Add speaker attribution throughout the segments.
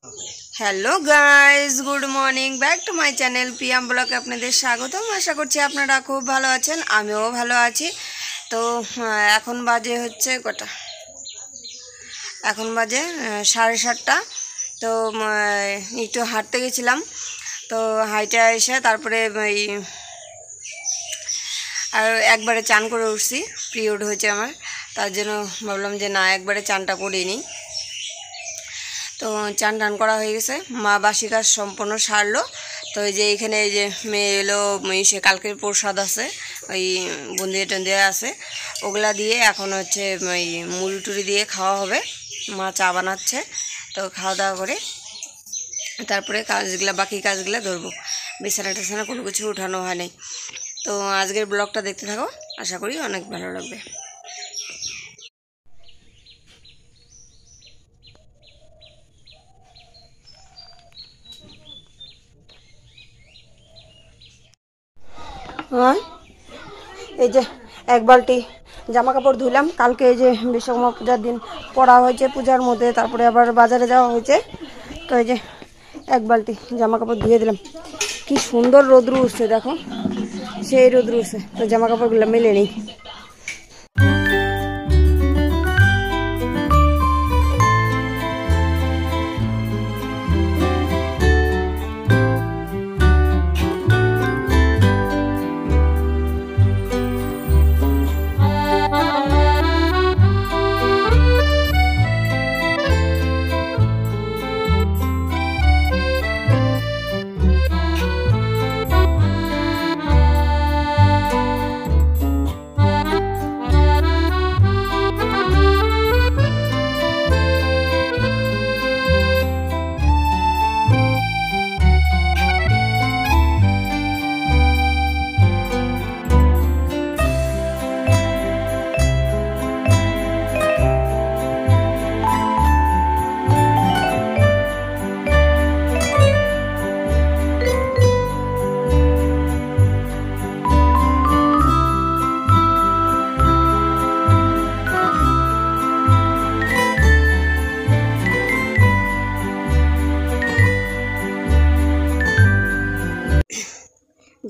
Speaker 1: Hello guys, good morning, back to my channel PM ব্লগে আপনাদের স্বাগতম। আশা করছি আপনারা খুব ভালো আছেন, আমিও ভালো আছি। তো এখন বাজে হচ্ছে কটা, এখন বাজে 7:30। তো একটু হাঁটতে গেছিলাম, তো হাইটে এসে তারপরে আর একবারে চান করে উঠছি। পিরিয়ড হয়েছে আমার, তার জন্য ভাবলাম যে না, একবারে চানটা করে নিই। তো চান টান করা হয়ে গেছে, মা বাসি কাজ সম্পূর্ণ সারলো। তো এই যে এখানে এই যে মেয়ে এলো, সে কালকের প্রসাদ আছে, ওই বুন্দিয়া টন্দিয়া আছে, ওগুলা দিয়ে এখন হচ্ছে ওই মুড়ি টুড়ি দিয়ে খাওয়া হবে। মা চা বানাচ্ছে, তো খাওয়া দাওয়া করে তারপরে কাজগুলা, বাকি কাজগুলা ধরবো। বিছানা টিছানা কোনো কিছু উঠানো হয় নাই। তো আজকের ব্লগটা দেখতে থাকো, আশা করি অনেক ভালো লাগবে। হ্যাঁ, এই যে এক বালতি জামা কাপড় ধুলাম। কালকে এই যে বিশ্বকর্মা পূজার দিন পরা হয়েছে, পূজার মধ্যে তারপরে আবার বাজারে যাওয়া হয়েছে। তো এই যে এক বালতি জামা কাপড় ধুয়ে দিলাম। কি সুন্দর রোদ্রু উঠছে, দেখো সেই রোদ্রু উঠছে। তো জামা কাপড়গুলো মেলে নেই।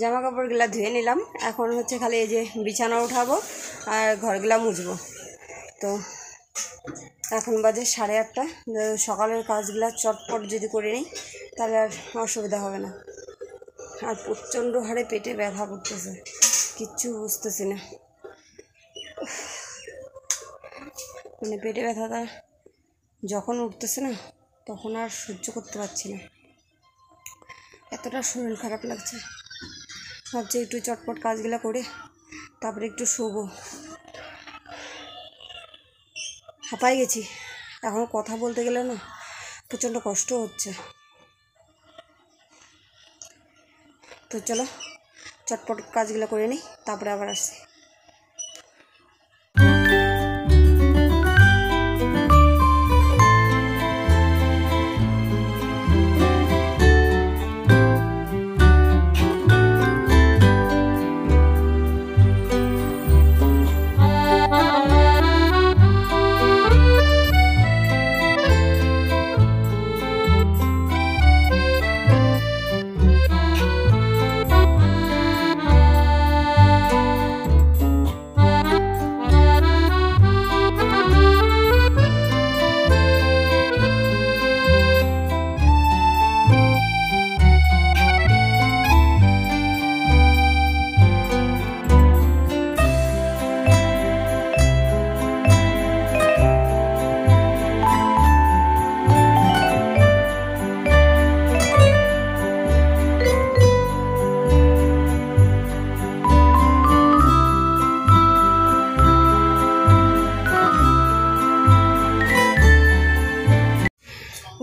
Speaker 1: জামা কাপড়গুলা ধুয়ে নিলাম, এখন হচ্ছে খালি এই যে বিছানা উঠাবো আর ঘরগুলা মুছবো। তো এখন বাজে 8:30। সকালের কাজগুলা চটপট যদি করে নিই তাহলে আর অসুবিধা হবে না। আর প্রচণ্ড হারে পেটে ব্যথা করতেছে, কিচ্ছু বুঝতেছি না। মানে পেটে ব্যথাটা যখন উঠতেছে না, তখন আর সহ্য করতে পারছি না, এতটা শরীর খারাপ লাগছে। ভাবছি একটু চটপট কাজগুলো করে তারপরে একটু শোবো। হাঁপাই গেছি, এখন কথা বলতে গেলে না প্রচণ্ড কষ্ট হচ্ছে। তো চলো চটপট কাজগুলো করে নিই, তারপরে আবার আসছি।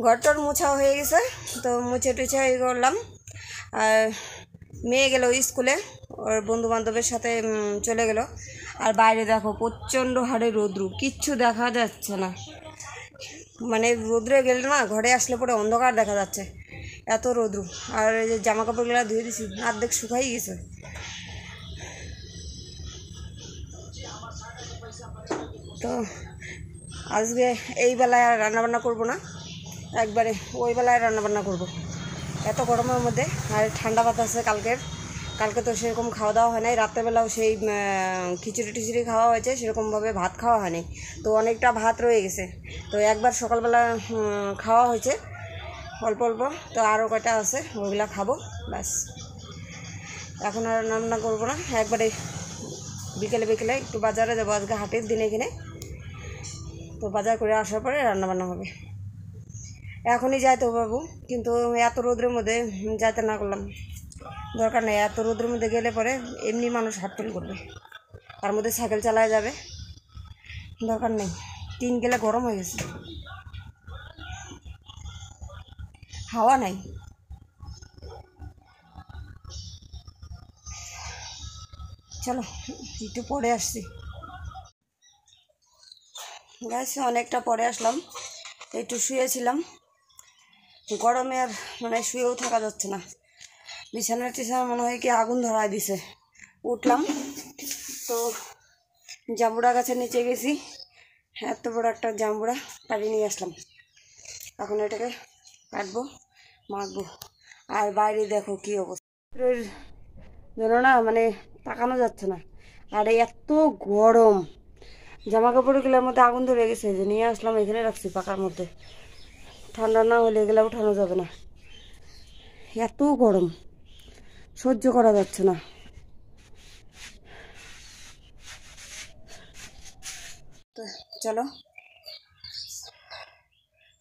Speaker 1: ঘরটার মোছা হয়ে গেছে, তো মুছে টুছে করলাম। আর মেয়ে গেল স্কুলে, ওর বন্ধু বান্ধবের সাথে চলে গেল। আর বাইরে দেখো প্রচণ্ড হারে রৌদ্রু, কিচ্ছু দেখা যাচ্ছে না। মানে রৌদ্রে গেলে না, ঘরে আসলে পরে অন্ধকার দেখা যাচ্ছে, এত রৌদ্রু। আর এই যে জামা কাপড়গুলো ধুয়ে দিছি, অর্ধেক শুকাই গেছে। তো আজকে এই বেলায় আর রান্নাবান্না করবো না, একবারে ওই বেলায় রান্নাবান্না করব। এত গরমের মধ্যে আর ঠান্ডা ভাত আছে কালকে তো সেরকম খাওয়া দাওয়া হয় নাই, রাত্রেবেলাও সেই খিচুড়ি টিচুড়ি খাওয়া হয়েছে, সেরকমভাবে ভাত খাওয়া হয়নি। তো অনেকটা ভাত রয়ে গেছে, তো একবার সকালবেলা খাওয়া হয়েছে অল্প অল্প, তো আরও কয়টা আছে ওইগুলা খাবো ব্যাস। এখন আর রান্না করবো না, একবারে বিকেলে একটু বাজারে যাবো, আজকে হাটের দিনে এখানে, তো বাজার করে আসার পরে রান্নাবান্না হবে। এখনই যাইতে বাবু, কিন্তু এত রোদের মধ্যে যাইতে না করলাম, দরকার নেই। এত রোদের মধ্যে গেলে পরে এমনি মানুষ হাট ফেল করবে, তার মধ্যে সাইকেল চালায় যাবে, দরকার নেই। টিন গেলে গরম হয়ে গেছে, হাওয়া নাই। চলো একটু পরে আসছি গাছ, অনেকটা পরে আসলাম, একটু শুয়েছিলাম, গরমে আর মানে শুয়েও থাকা যাচ্ছে না, বিছানার টিছানা মনে হয় কি আগুন ধরায় দিছে। উঠলাম তো জাম্বুড়া গাছের নিচে গেছি, এত বড় একটা জাম্বুড়া পাড়ি নিয়ে আসলাম, এখন এটাকে কাটবো মাখবো। আর বাইরে দেখো কি অবস্থা, যেন না মানে তাকানো যাচ্ছে না, আর এত গরম, জামা কাপড়গুলোর মধ্যে আগুন ধরে গেছে, যে নিয়ে আসলাম এখানে রাখছি পাকার মধ্যে, ঠান্ডা না হলে এগুলো উঠানো যাবে না, এত গরম সহ্য করা যাচ্ছে না। তো চলো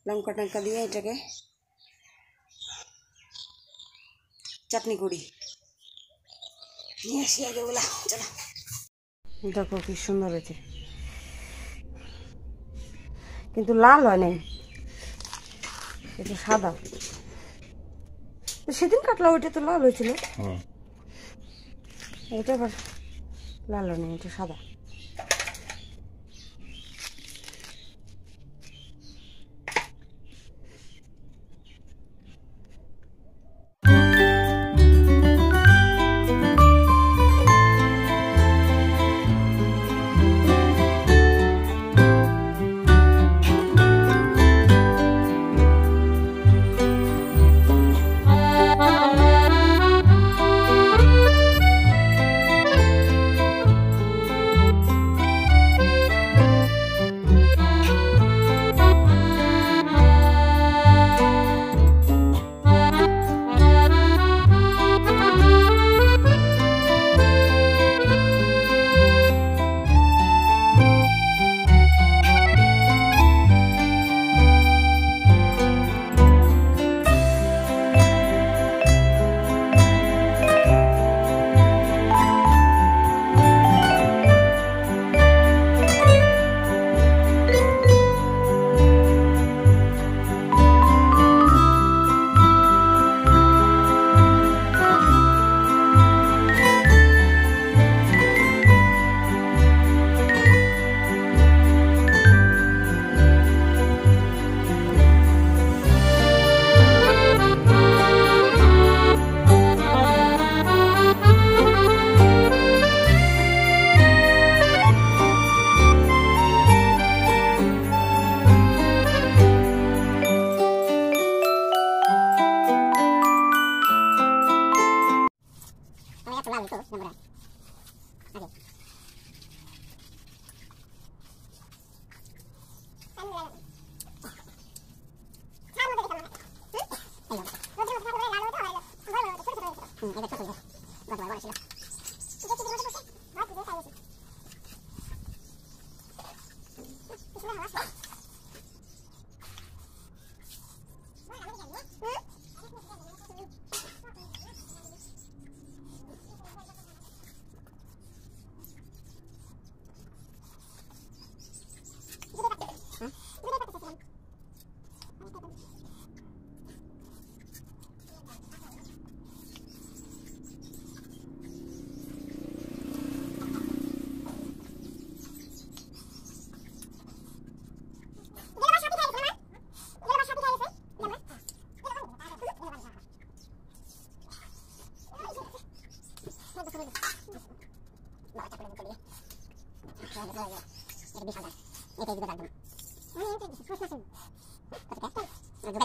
Speaker 1: লঙ্কা টঙ্কা দিয়ে এটাকে চাটনি করি, নিয়ে আসি আগে ওগুলা। চলো দেখো কি সুন্দর হয়েছে, কিন্তু লাল হয় নাই, এটা সাদা। সেদিন কাটলা ওইটা তো লাল হয়েছিল, এটা আবার লাল হয় নাই, এটা সাদা।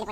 Speaker 2: এটা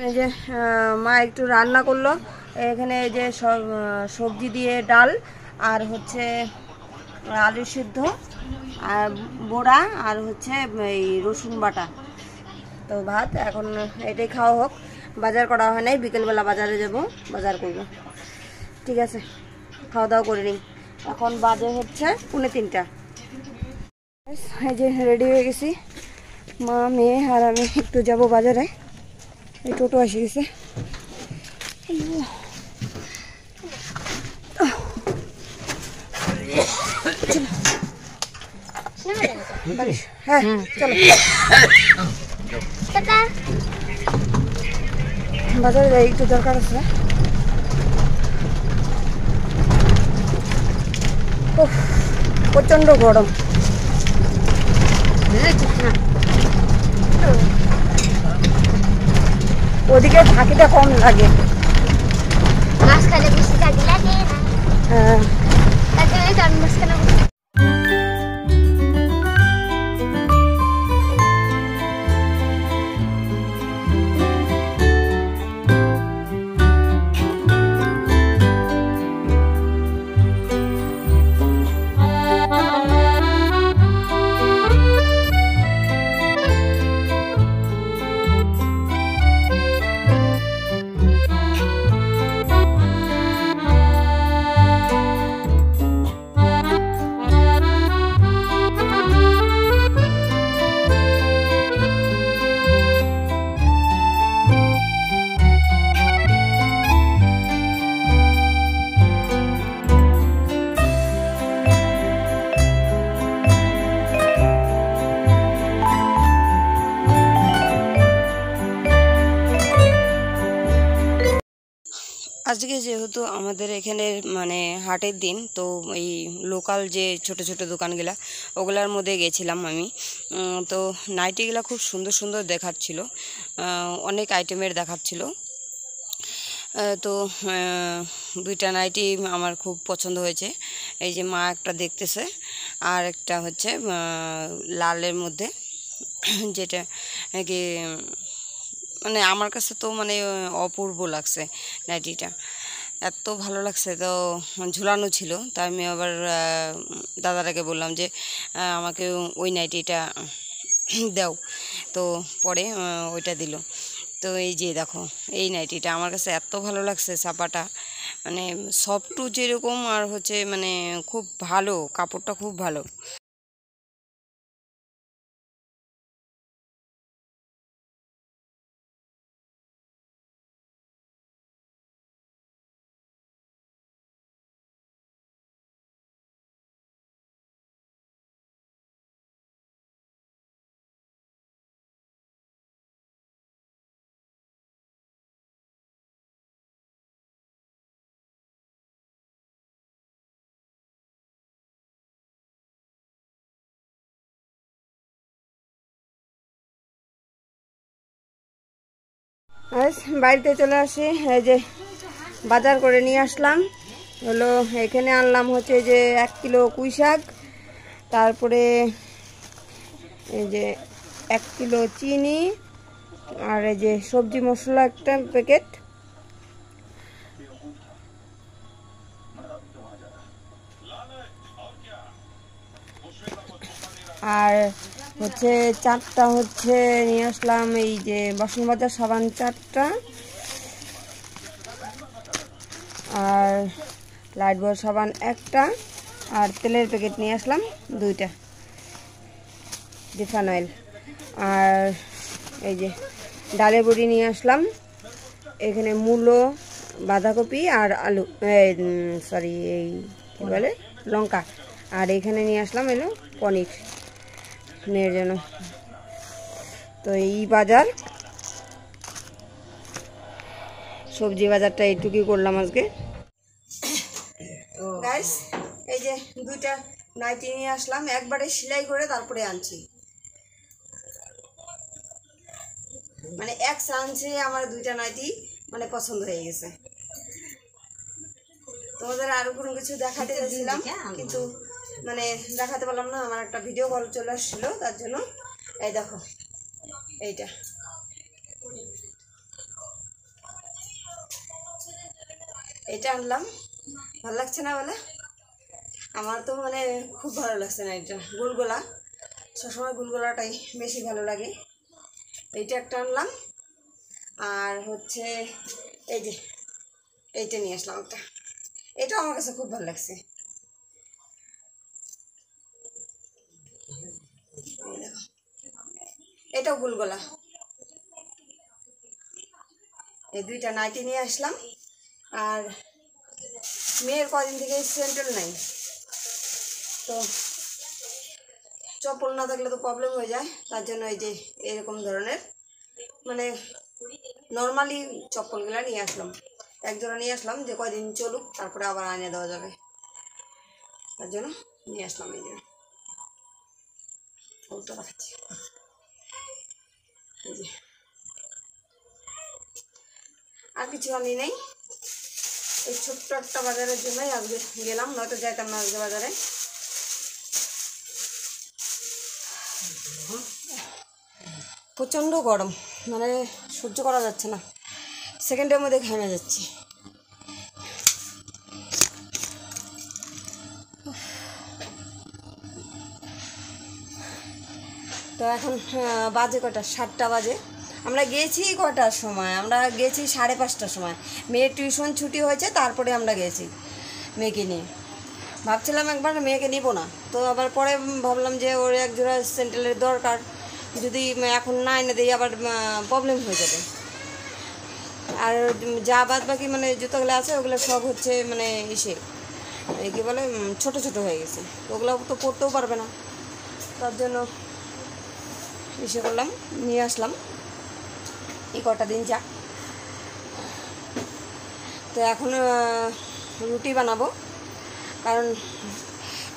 Speaker 1: এই যে মা একটু রান্না করলো এখানে, এই যে সব সবজি দিয়ে ডাল আর হচ্ছে আলু সিদ্ধ আর বড়া আর হচ্ছে এই রসুন বাটা, তো ভাত। এখন এটাই খাওয়া হোক, বাজার করা হয় নাই, বিকেলবেলা বাজারে যাব, বাজার করব। ঠিক আছে, খাওয়া দাওয়া করে নিই। এখন বাজে হচ্ছে 2:45। এই যে রেডি হয়ে গেছি, মা মেয়ে আর আমি একটু যাব বাজারে। এই টোটো এসে গেছে। হ্যাঁ চলো বাজারে যাই, একটু দরকার আছে। প্রচন্ড গরম, ওদিকে ঝাঁকিটা কম লাগে। হ্যাঁ আজকে যেহেতু আমাদের এখানে মানে হাটের দিন, তো এই লোকাল যে ছোট ছোট দোকানগুলা ওগুলার মধ্যে গেছিলাম আমি। তো নাইটিগুলা খুব সুন্দর সুন্দর দেখাচ্ছিল, অনেক আইটেমের দেখাচ্ছিল। তো দুইটা নাইটি আমার খুব পছন্দ হয়েছে। এই যে মা একটা দেখতেছে, আর একটা হচ্ছে লালের মধ্যে, যেটা কি মানে আমার কাছে তো মানে অপূর্ব লাগছে নাইটিটা, এত ভালো লাগছে। তো ঝুলানো ছিল, তাই আমি আবার দাদাটাকে বললাম যে আমাকে ওই নাইটিটা দাও, তো পরে ওইটা দিল। তো এই যে দেখো, এই নাইটিটা আমার কাছে এত ভালো লাগছে, ছাপাটা মানে সফটও যেরকম আর হচ্ছে মানে খুব ভালো, কাপড়টা খুব ভালো। আজ বাড়িতে চলে আসি, এই যে বাজার করে নিয়ে আসলাম। হলো এখানে আনলাম হচ্ছে যে 1 কিলো পুঁই শাক, তারপরে এই যে 1 কিলো চিনি, আর এই যে সবজি মশলা একটা প্যাকেট, আর হচ্ছে 4টা হচ্ছে নিয়ে আসলাম এই যে বাসন মাজা সাবান 4টা, আর লাইফবয় সাবান একটা, আর তেলের প্যাকেট নিয়ে আসলাম 2টা, রিফাইন অয়েল। আর এই যে ডালের বড়ি নিয়ে আসলাম, এখানে মূলো, বাঁধাকপি আর আলু, সরি এই কী বলে লঙ্কা। আর এখানে নিয়ে আসলাম এলো পনির নেওয়ার জন্য। তো এই বাজার, সবজি বাজারটা এইটুকুই করলাম আজকে। গাইস এই যে 2টা নাইটি নিয়ে আসলাম, একবারে সেলাই করে তারপরে আনছি, মানে এক চান্সে আমার 2টা নাইটি মানে পছন্দ হয়ে গেছে। তোমাদের আরো কোনো কিছু দেখাতে চাইছিলাম কিন্তু মানে দেখাতে পারলাম না, আমার একটা ভিডিও কল চলে আসছিল তার জন্য। এই দেখো এইটা, এটা আনলাম, ভালো লাগছে না বলে? আমার তো মানে খুব ভালো লাগছে না, এটা গোলগোলা, সবসময় গোলগোলাটাই বেশি ভালো লাগে। এইটা একটা আনলাম, আর হচ্ছে এই যে এইটা নিয়ে আসলাম একটা, এটা আমার কাছে খুব ভালো লাগছে। এটাও গোলগোলা। এই 2টা নাইটি নিয়ে আসলাম। আর মেয়ের কদিন থেকে স্যান্ডেল নাই, তো চপ্পল না থাকলে তো প্রবলেম হয়ে যায়, তার জন্য এই যে এরকম ধরনের মানে নর্মালি চপ্পলগুলা নিয়ে আসলাম, একজোড়া নিয়ে আসলাম যে কয়দিন চলুক, তারপরে আবার আনিয়ে দেওয়া যাবে, তার জন্য নিয়ে আসলাম। এই যে ওটা দেখাচ্ছি, এই যে আর কিছু আনি নেই, এই ছোট্ট একটা বাজারের জন্যই আজকে গেলাম, নয়তো যাইতাম না আজকে বাজারে। প্রচণ্ড গরম, মানে সহ্য করা যাচ্ছে না, সেকেন্ডের মধ্যে ঘেমে যাচ্ছি। তো এখন বাজে কটা, 7টা বাজে। আমরা গেছি কটার সময়, আমরা গেছি 5:30টার সময়, মেয়ের টিউশন ছুটি হয়েছে, তারপরে আমরা গেছি মেয়েকে নিয়ে। ভাবছিলাম একবার মেয়েকে নিব না, তো আবার পরে ভাবলাম যে ওর এক জোড়া স্যান্ডেলের দরকার, যদি এখন না এনে দিই আবার প্রবলেম হয়ে যাবে। আর যা বাদ বাকি মানে জুতোগুলো আছে ওগুলো সব হচ্ছে মানে ইসে কী বলে ছোট ছোট হয়ে গেছে, ওগুলো তো পরতেও পারবে না, তার জন্য ইসে করলাম, নিয়ে আসলাম এই কটা দিন যা। তো এখন রুটি বানাবো, কারণ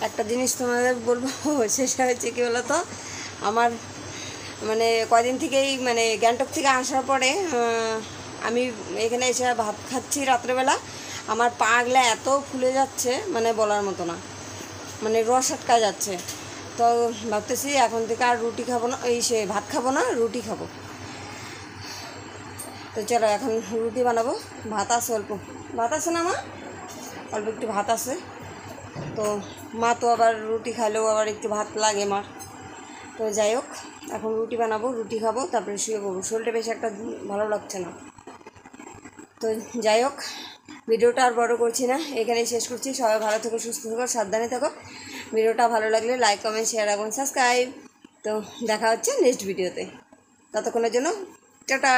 Speaker 1: একটা জিনিস তোমাদের বলবো, সেটা হচ্ছে কী বলো তো, আমার মানে কয়দিন থেকেই মানে গ্যাংটক থেকে আসার পরে আমি এখানে এসে ভাত খাচ্ছি রাত্রেবেলা, আমার পাগুলা এত ফুলে যাচ্ছে মানে বলার মতো না, মানে রস আটকা যাচ্ছে। তো ভাবতেছি এখন থেকে আর রুটি খাবো না, ভাত খাবো না, রুটি খাবো। তো চলো এখন রুটি বানাবো, ভাত আছে অল্প, ভাত আছে না মা, অল্প একটু ভাত আছে। তো মা তো আবার রুটি খাইলেও আবার একটু ভাত লাগে মার, তো যাই হোক এখন রুটি বানাবো, রুটি খাবো, তারপরে শুয়ে পড়বো, শরীরটা বেশি একটা ভালো লাগছে না। তো যাই হোক ভিডিওটা আর বড় করছি না, এখানেই শেষ করছি। সবাই ভালো থেকো, সুস্থ থেকো, সাবধানে থাকো। ভিডিওটা ভালো লাগলে লাইক, কমেন্ট, শেয়ার এবং সাবস্ক্রাইব। তো দেখা হচ্ছে নেক্সট ভিডিওতে, ততক্ষণের জন্য টাটা।